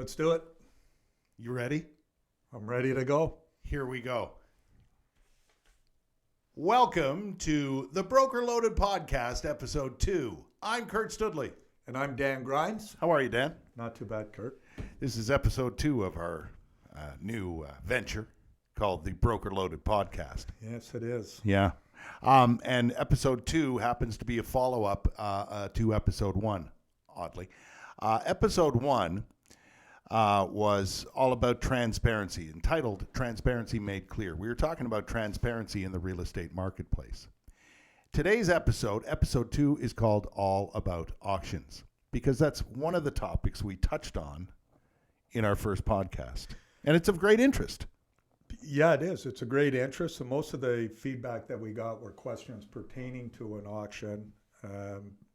Let's do it. You ready? I'm ready to go. Here we go. Welcome to the Broker Loaded Podcast, Episode 2. I'm Kurt Studley. And I'm Dan Grimes. How are you, Dan? Not too bad, Kurt. This is Episode 2 of our new venture called the Broker Loaded Podcast. Yes, it is. Yeah. And Episode 2 happens to be a follow-up to Episode 1, oddly. Episode 1 was all about transparency, entitled Transparency Made Clear. We were talking about transparency in the real estate marketplace. Today's episode, Episode 2, is called All About Auctions, because that's one of the topics we touched on in our first podcast. And it's of great interest. Yeah, it is. It's a great interest. And most of the feedback that we got were questions pertaining to an auction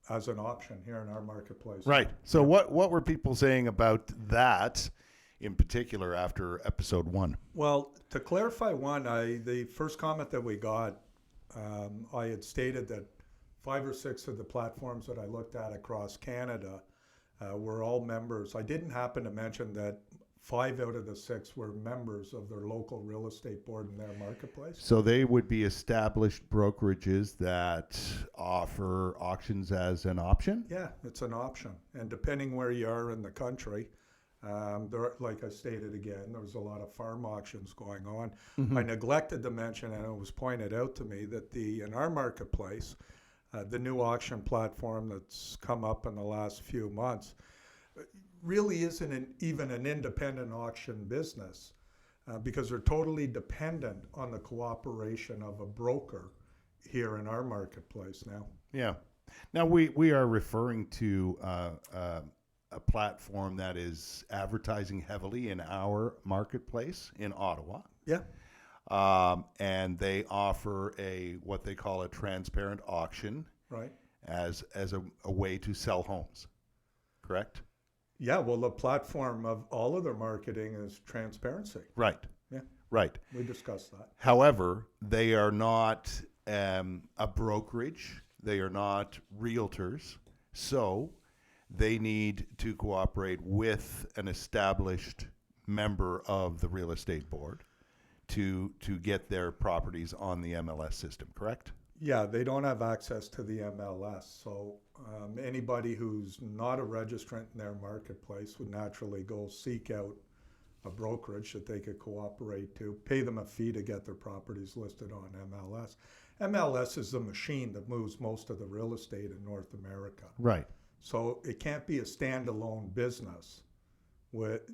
as an option here in our marketplace. Right. So what were people saying about that in particular after Episode 1? Well, to clarify one, the first comment that we got, I had stated that 5 or 6 of the platforms that I looked at across Canada were all members. I didn't happen to mention that 5 out of the 6 were members of their local real estate board in their marketplace. So they would be established brokerages that offer auctions as an option? Yeah, it's an option. And depending where you are in the country, like I stated again, there was a lot of farm auctions going on. Mm-hmm. I neglected to mention, and it was pointed out to me, that in our marketplace, the new auction platform that's come up in the last few months, really isn't even an independent auction business because they're totally dependent on the cooperation of a broker here in our marketplace now. Yeah. Now we are referring to a platform that is advertising heavily in our marketplace in Ottawa. Yeah. And they offer what they call a transparent auction, right, as a way to sell homes. Correct? Yeah, well, the platform of all of their marketing is transparency. Right. Yeah. Right. We discussed that. However, they are not a brokerage. They are not realtors. So they need to cooperate with an established member of the real estate board to get their properties on the MLS system, correct? Yeah, they don't have access to the MLS. So anybody who's not a registrant in their marketplace would naturally go seek out a brokerage that they could cooperate to, pay them a fee to get their properties listed on MLS. MLS is the machine that moves most of the real estate in North America. Right. So it can't be a standalone business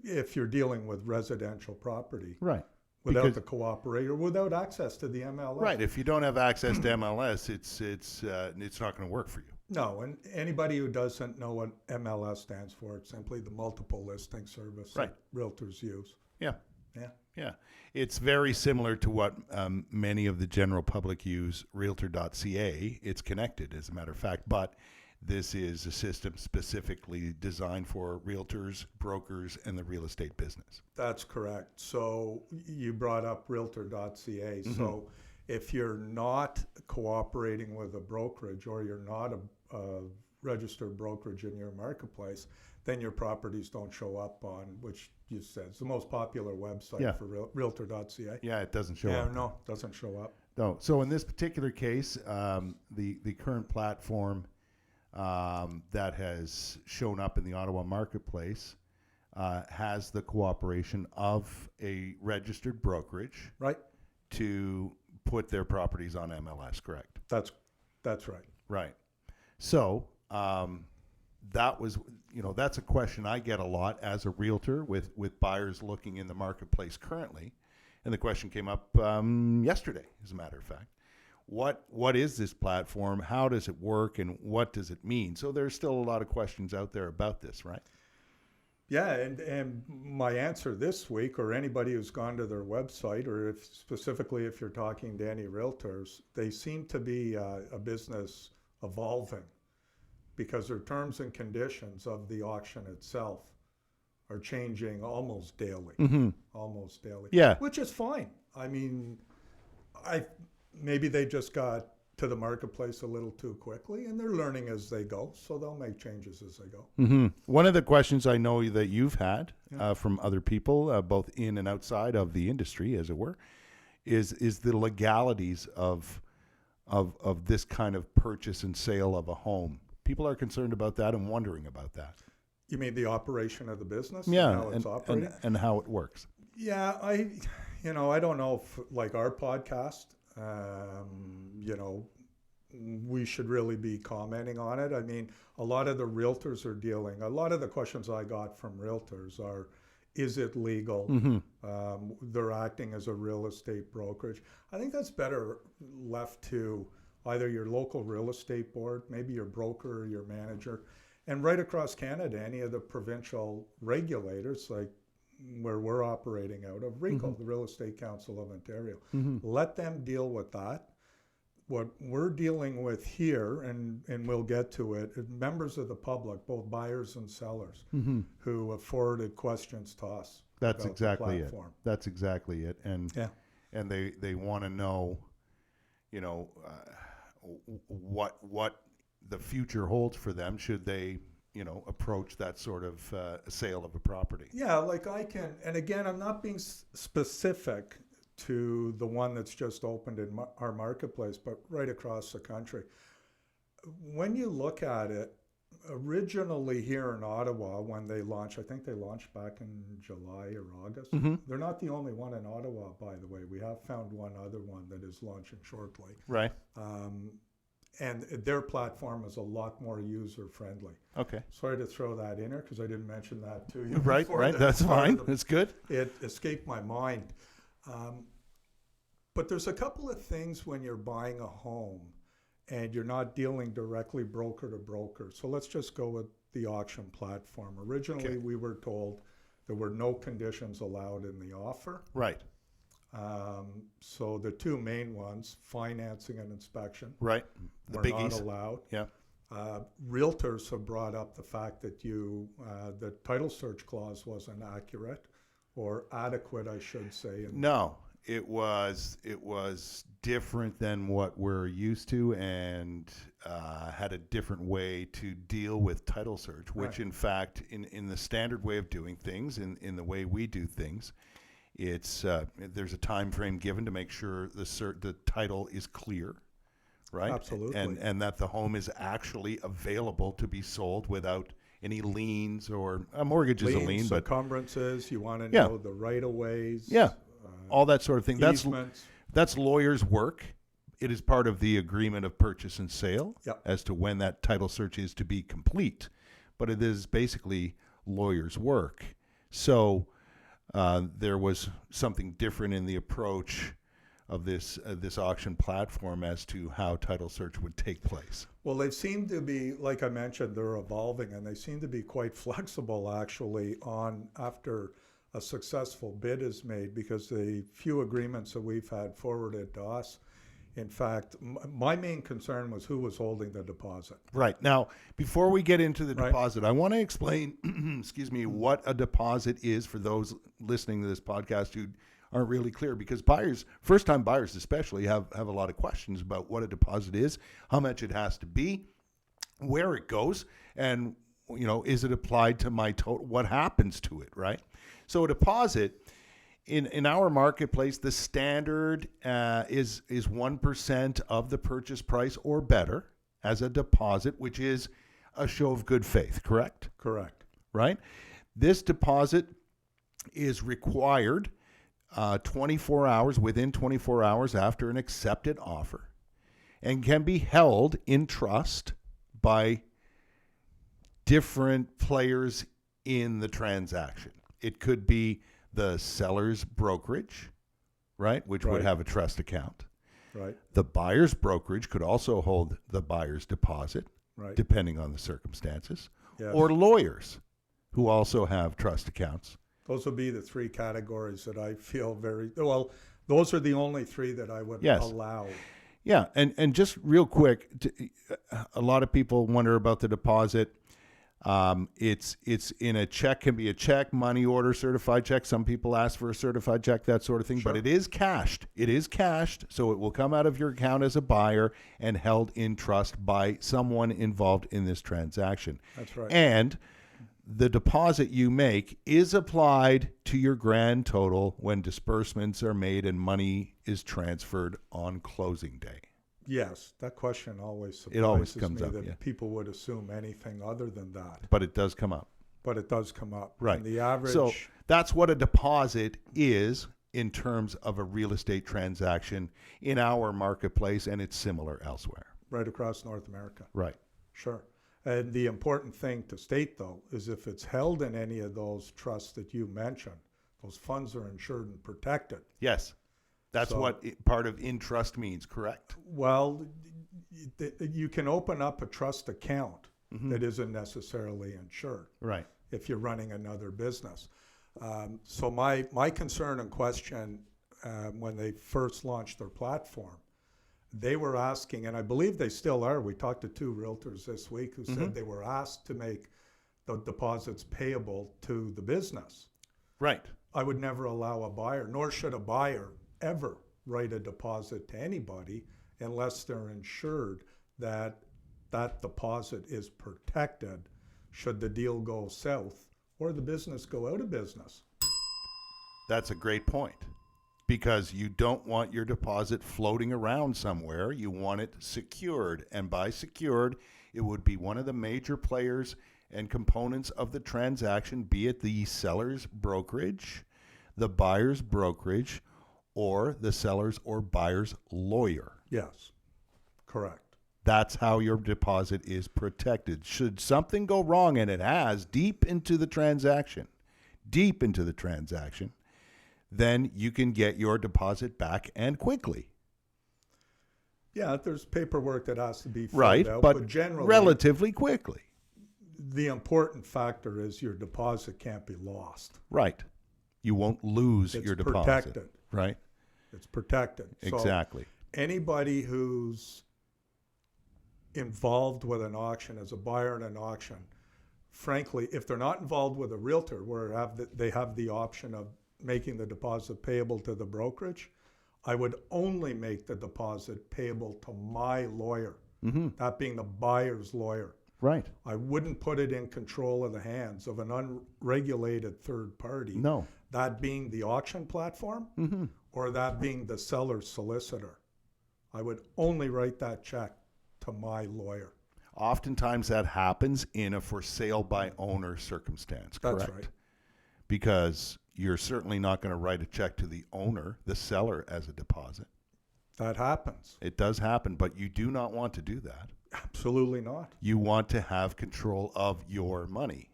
if you're dealing with residential property. Right. Without the cooperator, without access to the MLS. Right. If you don't have access to MLS, it's not going to work for you. No, and anybody who doesn't know what MLS stands for, it's simply the multiple listing service that realtors use. Yeah. Yeah. Yeah. It's very similar to what many of the general public use, realtor.ca. It's connected, as a matter of fact, but this is a system specifically designed for realtors, brokers, and the real estate business. That's correct. So you brought up realtor.ca. Mm-hmm. So if you're not cooperating with a brokerage or you're not a registered brokerage in your marketplace, then your properties don't show up on, which you said is the most popular website for realtor.ca. Yeah, it doesn't show up. No, it doesn't show up. No. So in this particular case, the current platform that has shown up in the Ottawa marketplace has the cooperation of a registered brokerage, right, to put their properties on MLS. Correct. That's right. Right. So that's a question I get a lot as a realtor with buyers looking in the marketplace currently, and the question came up yesterday, as a matter of fact. What is this platform? How does it work? And what does it mean? So there's still a lot of questions out there about this, right? Yeah, and my answer this week, or anybody who's gone to their website, or specifically if you're talking to any realtors, they seem to be a business evolving because their terms and conditions of the auction itself are changing almost daily. Mm-hmm. Almost daily. Yeah. Which is fine. I mean, maybe they just got to the marketplace a little too quickly, and they're learning as they go, so they'll make changes as they go. Mm-hmm. One of the questions I know that you've had Yeah. from other people, both in and outside of the industry, as it were, is the legalities of this kind of purchase and sale of a home. People are concerned about that and wondering about that. You mean the operation of the business? Yeah, and how it's operating? and how it works. Yeah, I don't know if, like our podcast, we should really be commenting on it. I mean, a lot of the realtors are dealing, a lot of the questions I got from realtors are, is it legal? Mm-hmm. They're acting as a real estate brokerage. I think that's better left to either your local real estate board, maybe your broker or your manager, and right across Canada, any of the provincial regulators, like where we're operating out of, RECO, Mm-hmm. the Real Estate Council of Ontario. Mm-hmm. Let them deal with that. What we're dealing with here, and we'll get to it, is members of the public, both buyers and sellers, Mm-hmm. who have forwarded questions to us. That's about exactly the it. platform. That's exactly it. And Yeah. and they want to know, what the future holds for them should they, approach that sort of sale of a property. Yeah, like I can, and again, I'm not being specific to the one that's just opened in our marketplace, but right across the country. When you look at it, originally here in Ottawa, when they launched, I think they launched back in July or August. Mm-hmm. They're not the only one in Ottawa, by the way. We have found one other one that is launching shortly. Right. And their platform is a lot more user-friendly. Okay. Sorry to throw that in there because I didn't mention that to you. Right. before Right. the That's start fine. of the That's good. It escaped my mind. But there's a couple of things when you're buying a home and you're not dealing directly broker to broker. So let's just go with the auction platform. Originally, Okay. we were told there were no conditions allowed in the offer. Right. So the two main ones, financing and inspection, Right. The were biggies. not allowed. Yeah. Realtors have brought up the fact that the title search clause wasn't accurate or adequate, I should say. No, it was different than what we're used to, and had a different way to deal with title search, which Right. in fact, in the standard way of doing things, in the way we do things, it's there's a time frame given to make sure the title is clear, right? Absolutely. And that the home is actually available to be sold without any liens, or a mortgage is a lien, but encumbrances, you want to Yeah. know the right-of-ways. Yeah. all that sort of thing. Easements. That's lawyers' work. It is part of the agreement of purchase and sale Yep. as to when that title search is to be complete. But it is basically lawyers' work. So there was something different in the approach of this auction platform as to how title search would take place. Well, they seem to be, like I mentioned, they're evolving, and they seem to be quite flexible, actually, after a successful bid is made, because the few agreements that we've had forwarded to us, in fact, my main concern was who was holding the deposit. Right. Now, before we get into the Right. deposit, I want to explain, what a deposit is for those listening to this podcast who aren't really clear, because first-time buyers especially, have a lot of questions about what a deposit is, how much it has to be, where it goes, and is it applied to my total? What happens to it, right? So a deposit in our marketplace, the standard is 1% of the purchase price or better as a deposit, which is a show of good faith. Correct? Correct. Right. This deposit is required 24 hours within 24 hours after an accepted offer, and can be held in trust by different players in the transaction. It could be the seller's brokerage, right, which would Right. have a trust account. Right. The buyer's brokerage could also hold the buyer's deposit, Right. depending on the circumstances, Yes. or lawyers who also have trust accounts. Those would be the three categories that I feel those are the only three that I would Yes. allow. Yeah, and just real quick, a lot of people wonder about the deposit. It's in a check, can be a check, money order, certified check. Some people ask for a certified check, that sort of thing, Sure. but it is cashed. It is cashed, so it will come out of your account as a buyer and held in trust by someone involved in this transaction. That's right. And the deposit you make is applied to your grand total when disbursements are made and money is transferred on closing day. Yes, that question always surprises It always comes me up, that yeah. people would assume anything other than that. But it does come up. But it does come up. Right. And the average, So that's what a deposit is in terms of a real estate transaction in our marketplace, and it's similar elsewhere. right across North America. Right. Sure. And the important thing to state, though, is if it's held in any of those trusts that you mentioned, those funds are insured and protected. Yes. That's So- what part of in trust means, correct? Well, you can open up a trust account that isn't necessarily insured Right. if you're running another business. So my concern and question when they first launched their platform, they were asking, and I believe they still are. We talked to 2 realtors this week who said they were asked to make the deposits payable to the business. Right. I would never allow a buyer, nor should a buyer ever write a deposit to anybody unless they're insured that that deposit is protected should the deal go south or the business go out of business. That's a great point, because you don't want your deposit floating around somewhere. You want it secured. And by secured, it would be one of the major players and components of the transaction, be it the seller's brokerage, the buyer's brokerage, or the seller's or buyer's lawyer. Yes, correct. That's how your deposit is protected. Should something go wrong, and it has, deep into the transaction, then you can get your deposit back, and quickly. Yeah, there's paperwork that has to be filled Right, out, but generally, relatively quickly. the important factor is your deposit can't be lost. Right. You won't lose It's your deposit. protected. Right? It's protected. So Exactly. anybody who's involved with an auction as a buyer in an auction, frankly, if they're not involved with a realtor where they have the option of making the deposit payable to the brokerage, I would only make the deposit payable to my lawyer, that being the buyer's lawyer. Right. I wouldn't put it in control of the hands of an unregulated third party. No. That being the auction platform or that being the seller's solicitor. I would only write that check to my lawyer. Oftentimes that happens in a for sale by owner circumstance, correct? That's right. Because you're certainly not going to write a check to the owner, the seller, as a deposit. That happens. It does happen, but you do not want to do that. Absolutely not. You want to have control of your money,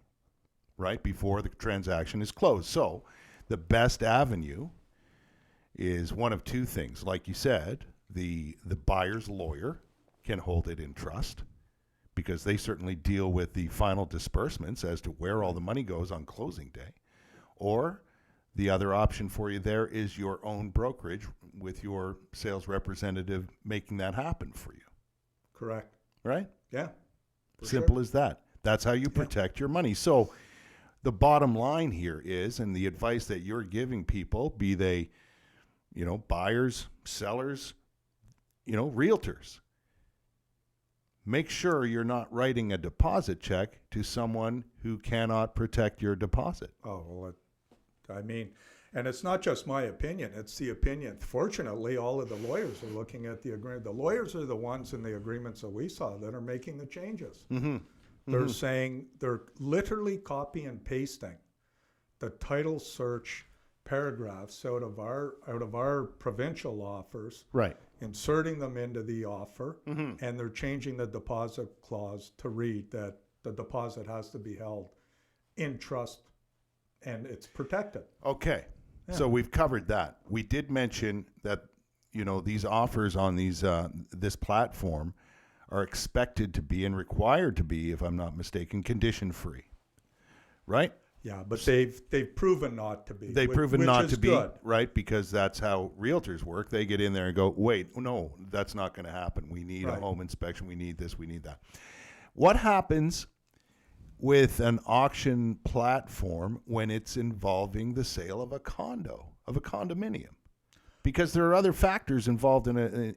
right, before the transaction is closed. So the best avenue is one of 2 things. Like you said, the buyer's lawyer can hold it in trust because they certainly deal with the final disbursements as to where all the money goes on closing day. Or the other option for you there is your own brokerage with your sales representative making that happen for you, Correct. right? Yeah. for Simple sure. as that. That's how you protect your money. So the bottom line here is, and the advice that you're giving people, be they, buyers, sellers, realtors, make sure you're not writing a deposit check to someone who cannot protect your deposit. Oh, well, and it's not just my opinion, it's the opinion. Fortunately, all of the lawyers are looking at the agreement. The lawyers are the ones in the agreements that we saw that are making the changes. They're saying, they're literally copy and pasting the title search paragraphs out of our provincial offers, Right. inserting them into the offer, and they're changing the deposit clause to read that the deposit has to be held in trust and it's protected. Okay. So we've covered that. We did mention that, these offers on this platform are expected to be and required to be, if I'm not mistaken, condition free. Right? Yeah, but they've proven not to be. They've proven which not is to be, good. right? Because that's how realtors work. They get in there and go, wait, no, that's not going to happen. We need a Right. home inspection. We need this. We need that. What happens with an auction platform when it's involving the sale of a condo, of a condominium? Because there are other factors involved in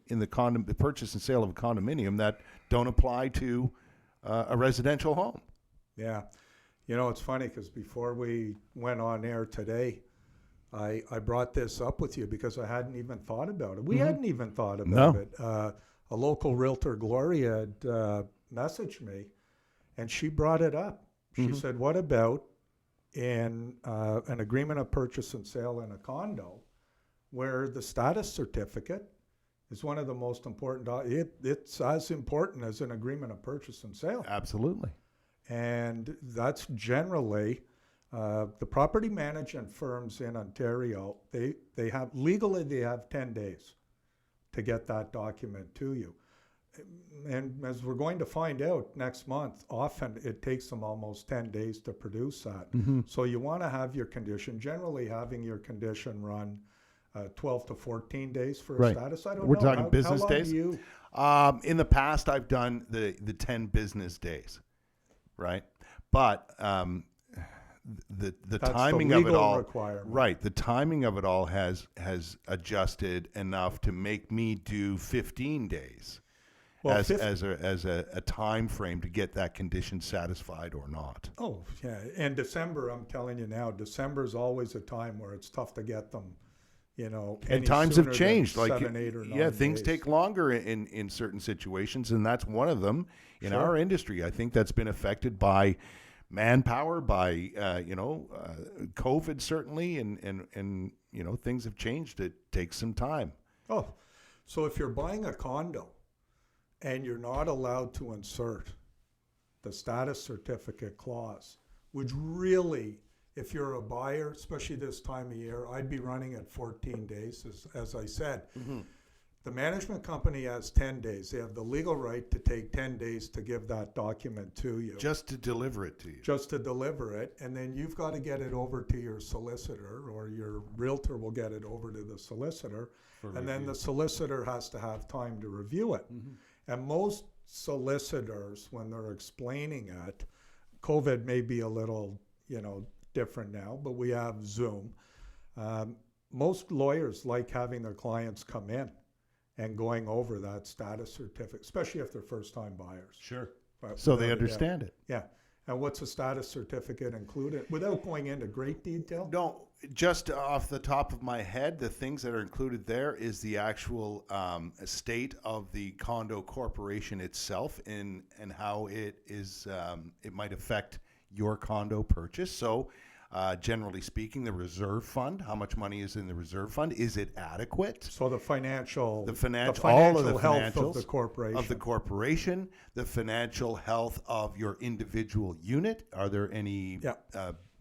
the purchase and sale of a condominium that don't apply to a residential home. Yeah. You know, it's funny because before we went on air today, I brought this up with you because I hadn't even thought about it. We hadn't even thought about it. A local realtor, Gloria, had messaged me, and she brought it up. She said, what about in an agreement of purchase and sale in a condo where the status certificate is one of the most important, it's as important as an agreement of purchase and sale. Absolutely. And that's generally the property management firms in Ontario, they have, legally they have 10 days to get that document to you. And as we're going to find out next month, often it takes them almost 10 days to produce that. So you want to have your condition, generally having your condition run 12 to 14 days for a status. I don't know. We're talking business how long days? do you... In the past, I've done the 10 business days, right? But the timing of it all, right? The timing of it all has adjusted enough to make me do 15 days as a time frame to get that condition satisfied or not. Oh yeah, and December, I'm telling you now, December is always a time where it's tough to get them. You know, and times have changed. 7, 8, or 9 things days. take longer in certain situations, and that's one of them in our industry. I think that's been affected by manpower, by COVID certainly, and things have changed. It takes some time. Oh, so if you're buying a condo and you're not allowed to insert the status certificate clause, which really, if you're a buyer, especially this time of year, I'd be running at 14 days, as I said. The management company has 10 days. They have the legal right to take 10 days to give that document to you. Just to deliver it to you. Just to deliver it. And then you've got to get it over to your solicitor, or your realtor will get it over to the solicitor. And then the solicitor has to have time to review it. And most solicitors, when they're explaining it, COVID may be a little, different now, but we have Zoom. Most lawyers like having their clients come in and going over that status certificate, especially if they're first-time buyers. Sure. So they understand it. Yeah. And what's a status certificate included? Without going into great detail? No, just off the top of my head, the things that are included there is the actual state of the condo corporation itself and how it is. It might affect your condo purchase. So generally speaking, the reserve fund, how much money is in the reserve fund? Is it adequate? So the financial all of the health of the corporation. The financial health of your individual unit. Are there any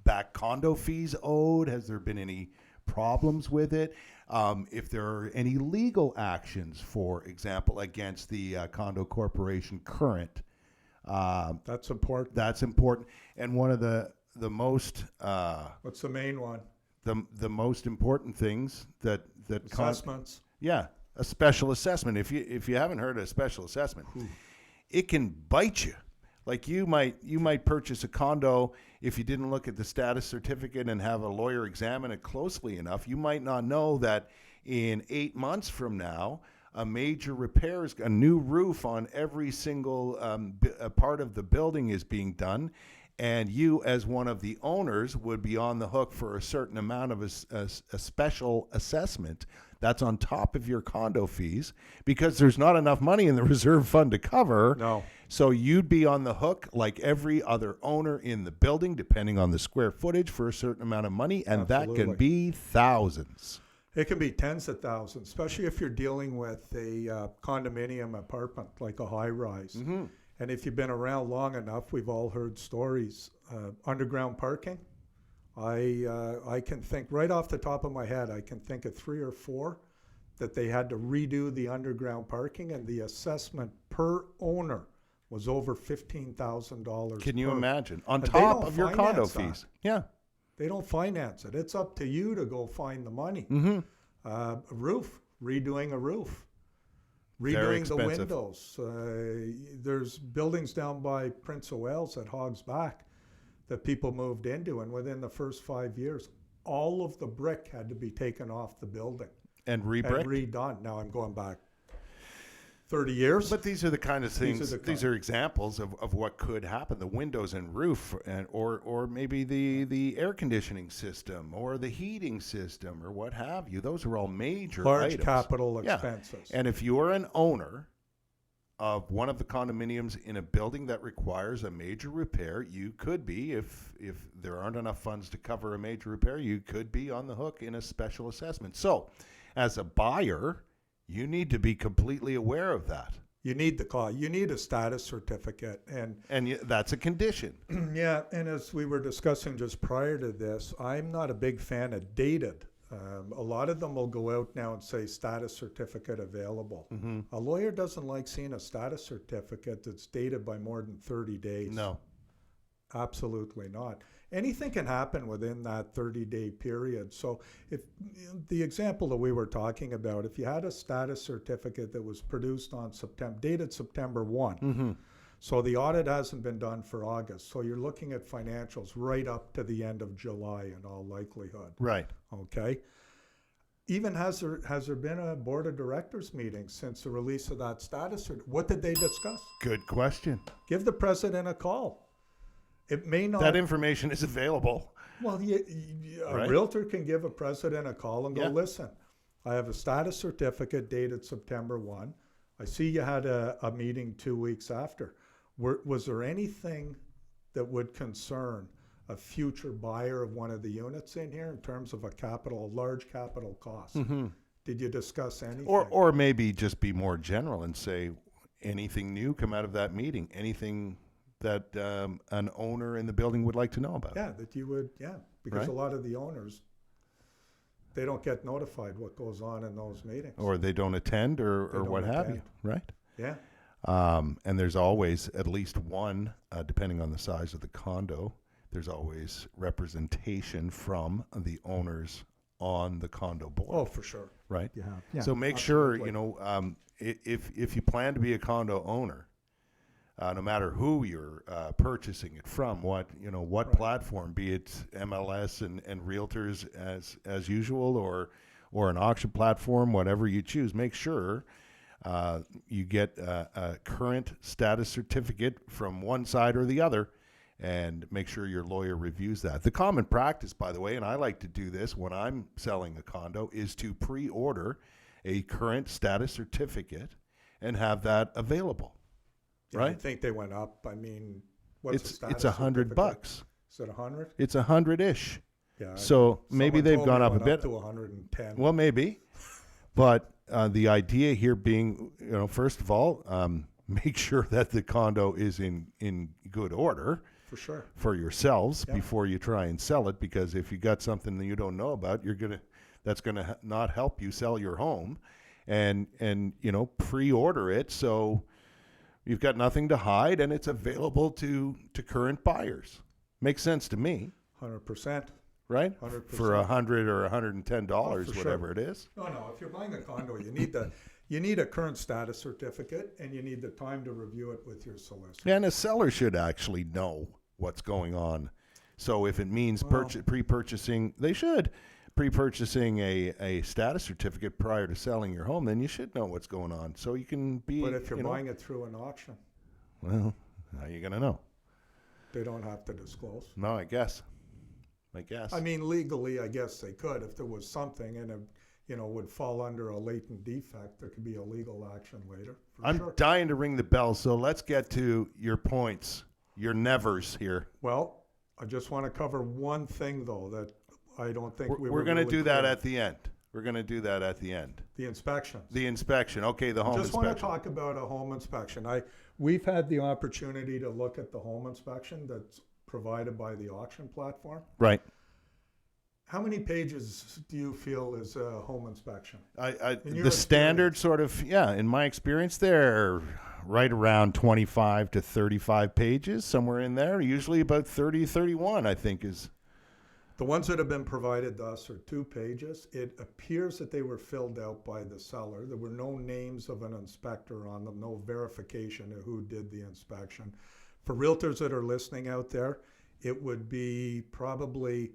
back condo fees owed? Has there been any problems with it? If there are any legal actions, for example, against the condo corporation current. That's important. That's important. And one of the most what's the main one? The most important things that assessments. A special assessment. If you haven't heard of a special assessment, it can bite you. Like you might purchase a condo, if you didn't look at the status certificate and have a lawyer examine it closely enough, you might not know that in 8 months from now, a major repair, a new roof on every single part of the building is being done. And you, as one of the owners, would be on the hook for a certain amount of a special assessment that's on top of your condo fees, because there's not enough money in the reserve fund to cover. No. So you'd be on the hook like every other owner in the building, depending on the square footage, for a certain amount of money, and that can be thousands. It can be tens of thousands, especially if you're dealing with a condominium apartment, like a high-rise. And if you've been around long enough, we've all heard stories. Underground parking, I can think right off the top of my head, I can think of 3 or 4 that they had to redo the underground parking, and the assessment per owner was over $15,000. Can you imagine? On top of your condo fees. Yeah. They don't finance it. It's up to you to go find the money. A roof, redoing a roof. Redoing the windows. There's buildings down by Prince of Wales at Hogs Back that people moved into, and within the first 5 years, all of the brick had to be taken off the building And and rebrick. redone. Now I'm going back 30 years. But these are the kind of things. These are These the are examples of what could happen. The windows and roof, or maybe the air conditioning system, or the heating system, or what have you. Those are all major Large items. capital Yeah. expenses. And if you're an owner of one of the condominiums in a building that requires a major repair, you could be, if there aren't enough funds to cover a major repair, you could be on the hook in a special assessment. So, as a buyer, you need to be completely aware of that. You need the call. You need a status certificate. And That's a condition. yeah, and as we were discussing just prior to this, I'm not a big fan of dated. A lot of them will go out now and say status certificate available. Mm-hmm. A lawyer doesn't like seeing a status certificate that's dated by more than 30 days. No. Absolutely not. Anything can happen within that 30-day period. So if the example that we were talking about, if you had a status certificate that was produced on dated September 1, Mm-hmm. so the audit hasn't been done for August, so you're looking at financials right up to the end of July in all likelihood. Right. Okay. Even has there been a board of directors meeting since the release of that status? What did they discuss? Good question. Give the president a call. It may not. That information is available. Well, a Right. realtor can give a president a call and go, Yeah. listen, I have a status certificate dated September 1. I see you had a meeting 2 weeks after. Was there anything that would concern a future buyer of one of the units in here in terms of a large capital cost? Mm-hmm. Did you discuss anything? Or maybe just be more general and say, anything new come out of that meeting? Anything that an owner in the building would like to know about? Yeah, that you would, because Right. a lot of the owners, they don't get notified what goes on in those meetings. Or they don't attend, or don't what have you, attend. right? Yeah. And there's always at least one, depending on the size of the condo, there's always representation from the owners on the condo board, Oh, for sure. right? Yeah. So make sure, if you plan to be a condo owner, no matter who you're purchasing it from, what Right. platform, be it MLS and realtors as usual, or an auction platform, whatever you choose, make sure you get a current status certificate from one side or the other, and make sure your lawyer reviews that. The common practice, by the way, and I like to do this when I'm selling a condo, is to pre-order a current status certificate and have that available. Yeah, Right? I think they went up. I mean, what's the status It's $100. certificate? Is it 100? It's 100-ish. Yeah. So maybe someone they've told gone me it up a went bit. to 110. Well, maybe, but the idea here being, first of all, make sure that the condo is in good order For sure. for yourselves Yeah. before you try and sell it. Because if you got something that you don't know about, that's gonna not help you sell your home, and pre-order it so you've got nothing to hide and it's available to current buyers. Makes sense to me, 100%. right? 100%. For $100 or $110, Oh, for whatever sure. it is. No. If you're buying a condo, you need a current status certificate, and you need the time to review it with your solicitor. And a seller should actually know what's going on. So if it means Well- pre-purchasing, they should pre-purchasing a status certificate prior to selling your home. Then you should know what's going on, so you can be. But if you're buying it through an auction, well, how are you gonna know? they don't have to disclose. No, I guess. I mean, legally, I guess they could. If there was something and it, would fall under a latent defect, there could be a legal action later. For I'm sure. dying to ring the bell. So let's get to your points, your nevers here. Well, I just want to cover one thing, though, that I don't think we We're were going to really do that clear. at the end. We're going to do that at the end. The inspections. The inspection. Okay, the home Just want to inspection. talk about a home inspection. We've had the opportunity to look at the home inspection that's provided by the auction platform. Right. How many pages do you feel is a home inspection? In your The standard sort of, in my experience, they're right around 25 to 35 pages, somewhere in there. Usually about 30, 31, I think is. The ones that have been provided to us are 2 pages. It appears that they were filled out by the seller. There were no names of an inspector on them, no verification of who did the inspection. For realtors that are listening out there, it would be probably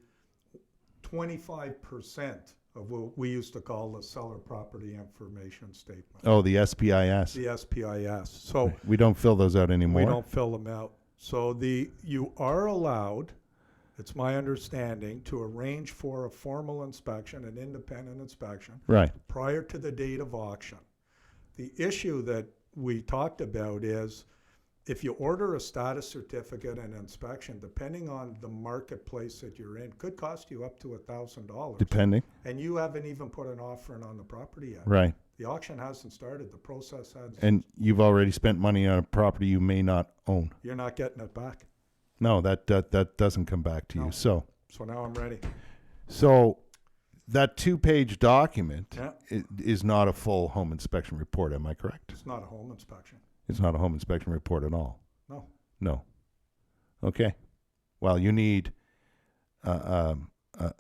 25% of what we used to call the seller property information statement, Oh, the SPIS. the SPIS. So We don't fill those out anymore. we don't fill them out. So you are allowed, it's my understanding, to arrange for a formal inspection, an independent inspection, Right. prior to the date of auction. The issue that we talked about is if you order a status certificate and inspection, depending on the marketplace that you're in, could cost you up to $1,000. Depending. And you haven't even put an offer in on the property yet. Right. The auction hasn't started. The process hasn't. And you've already spent money on a property you may not own. You're not getting it back. No, that doesn't come back to No. you. So So now I'm ready. that 2-page document Yeah. is not a full home inspection report. Am I correct? It's not a home inspection. It's not a home inspection report at all. No. No. Okay. Well, you need a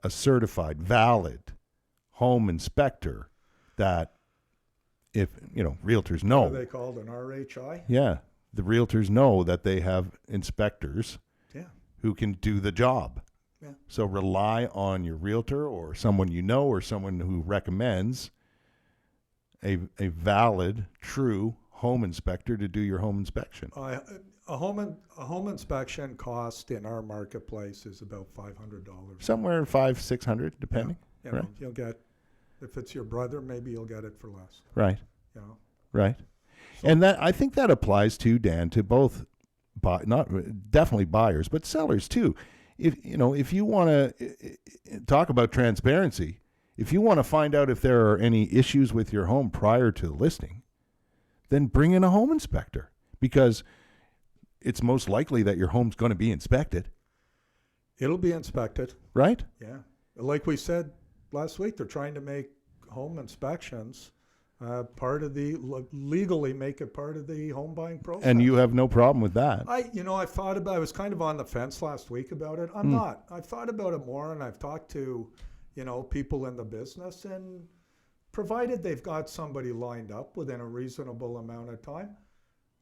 certified, valid home inspector that, if realtors What know. are they called? An RHI? Yeah, the realtors know that they have inspectors Yeah. who can do the job. Yeah. So rely on your realtor or someone you know or someone who recommends a valid, true home inspector to do your home inspection. A home inspection cost in our marketplace is about $500. Somewhere 500-600, depending. You know, Right. you'll get, if it's your brother, maybe you'll get it for less. Right. You know. Right. So- And that, I think that applies to, Dan, to both definitely buyers, but sellers too. If you want to talk about transparency, if you want to find out if there are any issues with your home prior to the listing, then bring in a home inspector, because it's most likely that your home's going to be inspected, It'll be inspected. right? Yeah. Like we said last week, they're trying to make home inspections legally make it part of the home buying process. And you have no problem with that. I thought about, I was kind of on the fence last week about it. I'm not. I've thought about it more, and I've talked to, people in the business, and provided they've got somebody lined up within a reasonable amount of time,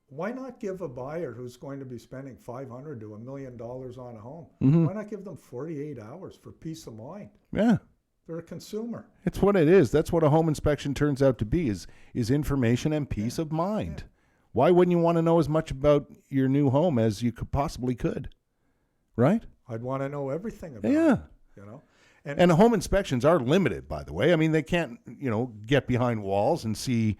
why not give a buyer who's going to be spending $500,000 to $1 million on a home? Mhm. Why not give them 48 hours for peace of mind? Yeah. They're a consumer. It's what it is. That's what a home inspection turns out to be, is information and peace of mind. Why wouldn't you want to know as much about your new home as you possibly could? Right? I'd want to know everything about Yeah. it, And home inspections are limited, by the way. I mean, they can't, get behind walls and see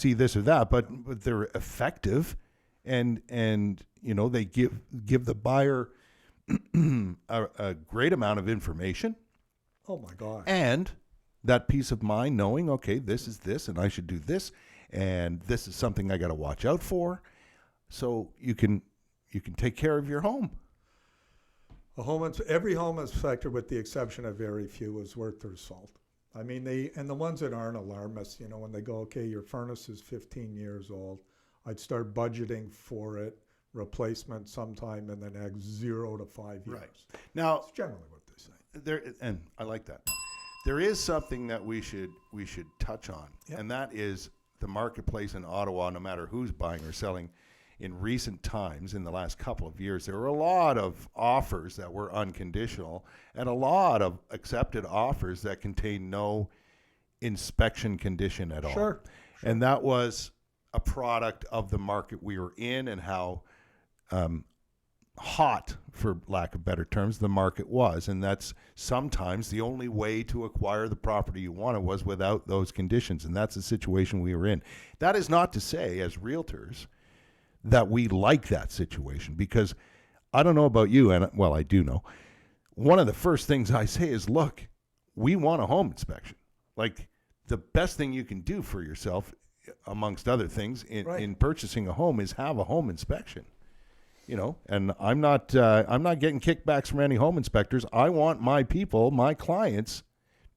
this or that, but they're effective, and they give the buyer a great amount of information. Oh my God. And that peace of mind knowing, okay, this is this, and I should do this, and this is something I got to watch out for, so you can take care of your home. Every home inspector, with the exception of very few, is worth their salt. I mean, and the ones that aren't alarmists, when they go, okay, your furnace is 15 years old, I'd start budgeting for it, replacement sometime in the next 0 to 5 years. Right. Now, That's generally what they say. and I like that. There is something that we should touch on, Yep. and that is the marketplace in Ottawa. No matter who's buying or selling, in recent times, in the last couple of years, there were a lot of offers that were unconditional, and a lot of accepted offers that contained no inspection condition at all. Sure. And that was a product of the market we were in, and how hot, for lack of better terms, the market was. And that's sometimes the only way to acquire the property you wanted was without those conditions. And that's the situation we were in. That is not to say, as realtors, that we like that situation, because I don't know about you, and well, I do know. One of the first things I say is, look, we want a home inspection. Like, the best thing you can do for yourself, amongst other things, in purchasing a home, is have a home inspection. And I'm not getting kickbacks from any home inspectors. I want my people, my clients,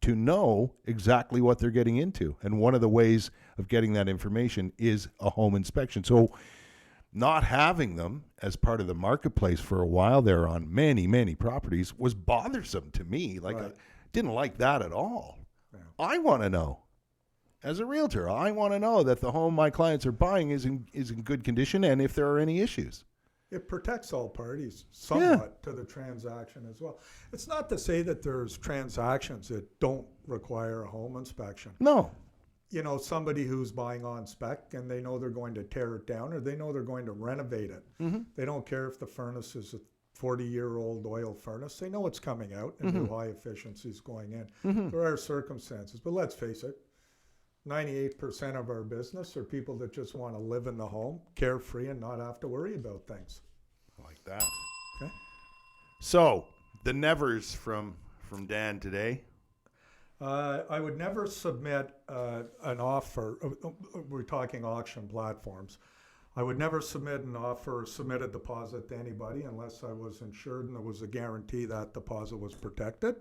to know exactly what they're getting into. And one of the ways of getting that information is a home inspection. So not having them as part of the marketplace for a while there on many, many properties was bothersome to me. Like, I didn't like that at all. Yeah. I want to know. As a realtor, I want to know that the home my clients are buying is in good condition, and if there are any issues. It protects all parties somewhat to the transaction as well. It's not to say that there's transactions that don't require a home inspection. No. You know, somebody who's buying on spec and they know they're going to tear it down or they know they're going to renovate it. Mm-hmm. They don't care if the furnace is a 40-year-old oil furnace. They know it's coming out and new high efficiency is going in. There are circumstances, but let's face it, 98% of our business are people that just want to live in the home, carefree, and not have to worry about things. I like that. Okay. So, the nevers from Dan today. I would never submit an offer. We're talking auction platforms. I would never submit an offer or submit a deposit to anybody unless I was insured and there was a guarantee that deposit was protected.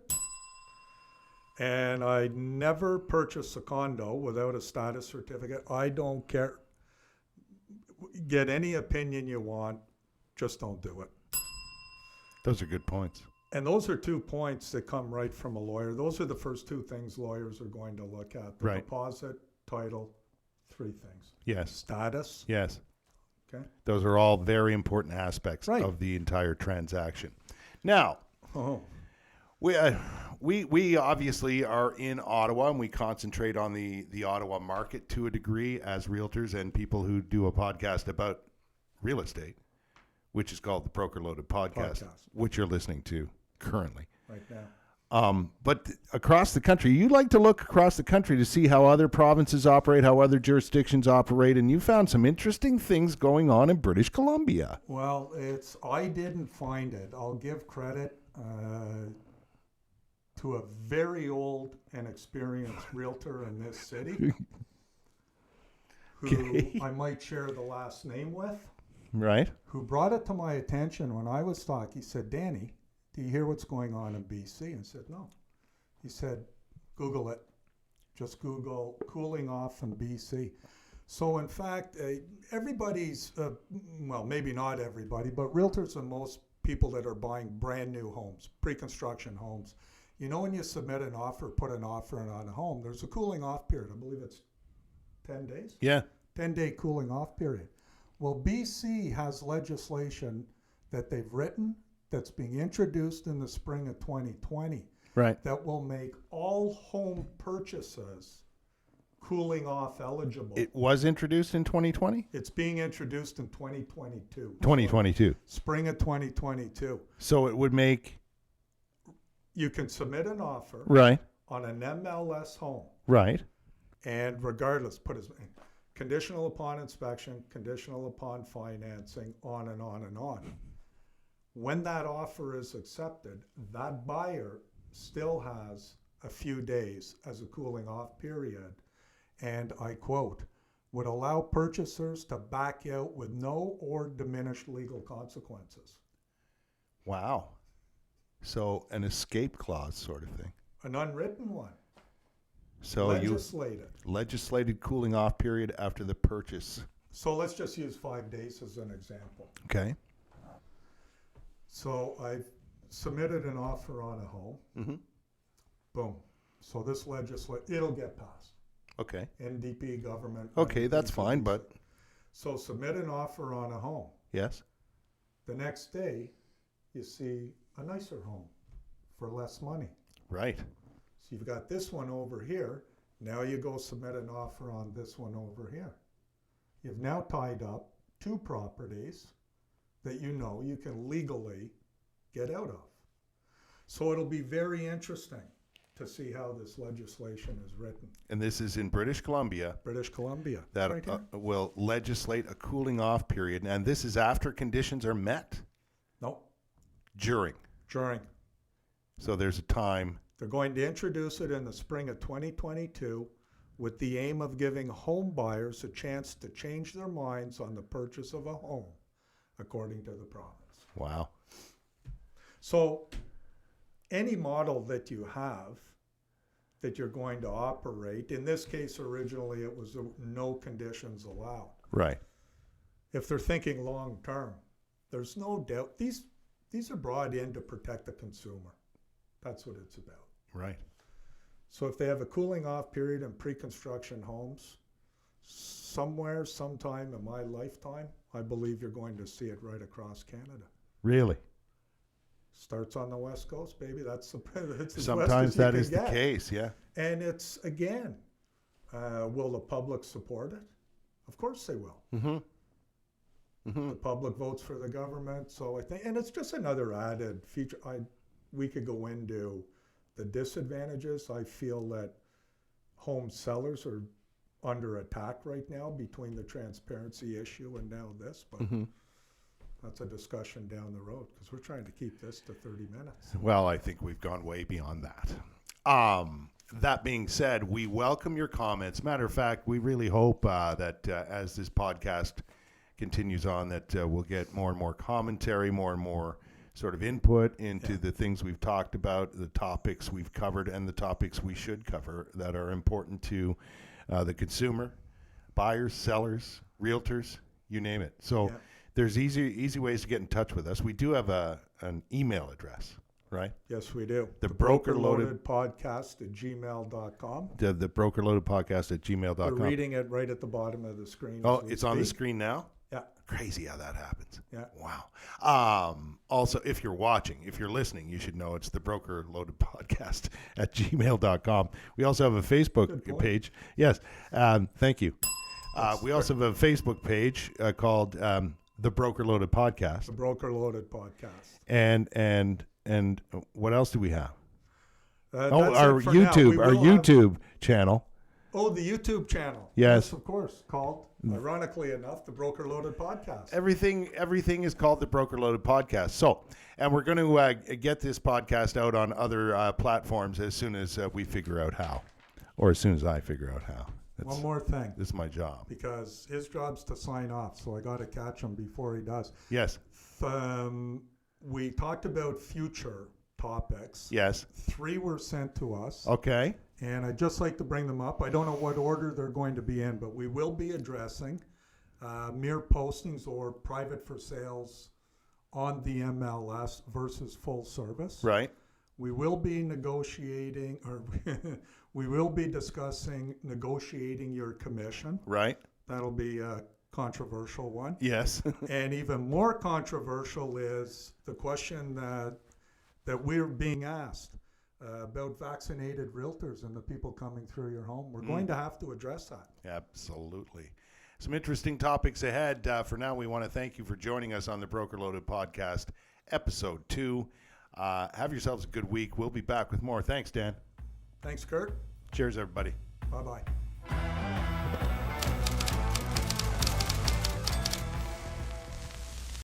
And I never purchase a condo without a status certificate. I don't care. Get any opinion you want, just don't do it. Those are good points. And those are 2 points that come right from a lawyer. Those are the first 2 things lawyers are going to look at. The Right. deposit, title, 3 things. Yes. Status. Yes. Okay. Those are all very important aspects Right. of the entire transaction. Now, Oh, we obviously are in Ottawa, and we concentrate on the Ottawa market to a degree as realtors and people who do a podcast about real estate, which is called the Broker Loaded Podcast, which you're listening to currently. right now. But across the country, you like to look across the country to see how other provinces operate, how other jurisdictions operate, and you found some interesting things going on in British Columbia. Well, I didn't find it. I'll give credit to a very old and experienced realtor in this city who I might share the last name with, Right? who brought it to my attention when I was talking. He said, Danny, do you hear what's going on in BC? I said, no. He said, Google it. Just Google cooling off in BC. So in fact, everybody's, well, maybe not everybody, but realtors and most people that are buying brand new homes, pre-construction homes, you know, when you submit an offer, put an offer in on a home, there's a cooling off period. I believe it's 10 days. Yeah. 10-day cooling off period. Well, BC has legislation that they've written that's being introduced in the spring of 2020 Right. that will make all home purchases cooling off eligible. It was introduced in 2020? It's being introduced in 2022. 2022. Spring of 2022. So it would make... You can submit an offer Right. on an MLS home, Right. and regardless, put as conditional upon inspection, conditional upon financing, on and on and on. When that offer is accepted, that buyer still has a few days as a cooling off period, and I quote, would allow purchasers to back out with no or diminished legal consequences. Wow. So an escape clause sort of thing. An unwritten one. So Legislated. legislated cooling off period after the purchase. So let's just use 5 days as an example. Okay. So I've submitted an offer on a home. Mm-hmm. Boom. So this it'll get passed. Okay. NDP government. Okay, that's fine, but... So submit an offer on a home. Yes. The next day, you see a nicer home for less money. Right. So you've got this one over here. Now you go submit an offer on this one over here. You've now tied up 2 properties that you know you can legally get out of. So it'll be very interesting to see how this legislation is written. And this is in British Columbia. British Columbia. That right here. will legislate a cooling off period. And this is after conditions are met? No, During. during. So there's a time. They're going to introduce it in the spring of 2022 with the aim of giving home buyers a chance to change their minds on the purchase of a home, according to the province. Wow. So any model that you have that you're going to operate, in this case originally it was no conditions allowed. Right. If they're thinking long term, there's no doubt these are brought in to protect the consumer. That's what it's about. Right. So if they have a cooling off period in pre-construction homes, somewhere, sometime in my lifetime, I believe you're going to see it right across Canada. Really? Starts on the West Coast, baby. That's it's as Sometimes west as you that can is the get. case, yeah. And it's, again, will the public support it? Of course they will. The public votes for the government, so I think, and it's just another added feature. We could go into the disadvantages. I feel that home sellers are under attack right now between the transparency issue and now this, but that's a discussion down the road because we're trying to keep this to 30 minutes. Well, I think we've gone way beyond that. That being said, we welcome your comments. Matter of fact, we really hope that as this podcast continues on, that we'll get more and more commentary, more and more sort of input into the things we've talked about, the topics we've covered, and the topics we should cover that are important to the consumer, buyers, sellers, realtors, you name it. So there's easy ways to get in touch with us. We do have an email address, right? Yes, we do. The brokerloaded podcast at gmail.com. The brokerloaded podcast at gmail.com. We're reading it right at the bottom of the screen. Oh, it's on the screen now? Yeah. Crazy how that happens. Yeah. Wow. Also, if you're watching, if you're listening, you should know it's the Broker Loaded Podcast at gmail.com. We also have a Facebook page. Yes. Thank you. We also have a Facebook page called the Broker Loaded Podcast. The Broker Loaded Podcast. And what else do we have? Our YouTube channel. Oh, the YouTube channel. Yes, of course. Called, ironically enough, the Broker Loaded Podcast. Everything is called the Broker Loaded Podcast. So, and we're going to get this podcast out on other platforms as soon as we figure out how, or as soon as I figure out how. One more thing. This is my job. Because his job's to sign off, so I got to catch him before he does. Yes. We talked about future topics. Yes. 3 were sent to us. Okay. And I'd just like to bring them up. I don't know what order they're going to be in, but we will be addressing mere postings or private for sales on the MLS versus full service. Right. We will be negotiating, or we will be discussing negotiating your commission. Right. That'll be a controversial one. Yes. And even more controversial is the question that we're being asked about vaccinated realtors and the people coming through your home. We're going to have to address that. Absolutely. Some interesting topics ahead. For now, we want to thank you for joining us on the Broker Loaded Podcast, Episode 2. Have yourselves a good week. We'll be back with more. Thanks, Dan. Thanks, Kurt. Cheers, everybody. Bye-bye.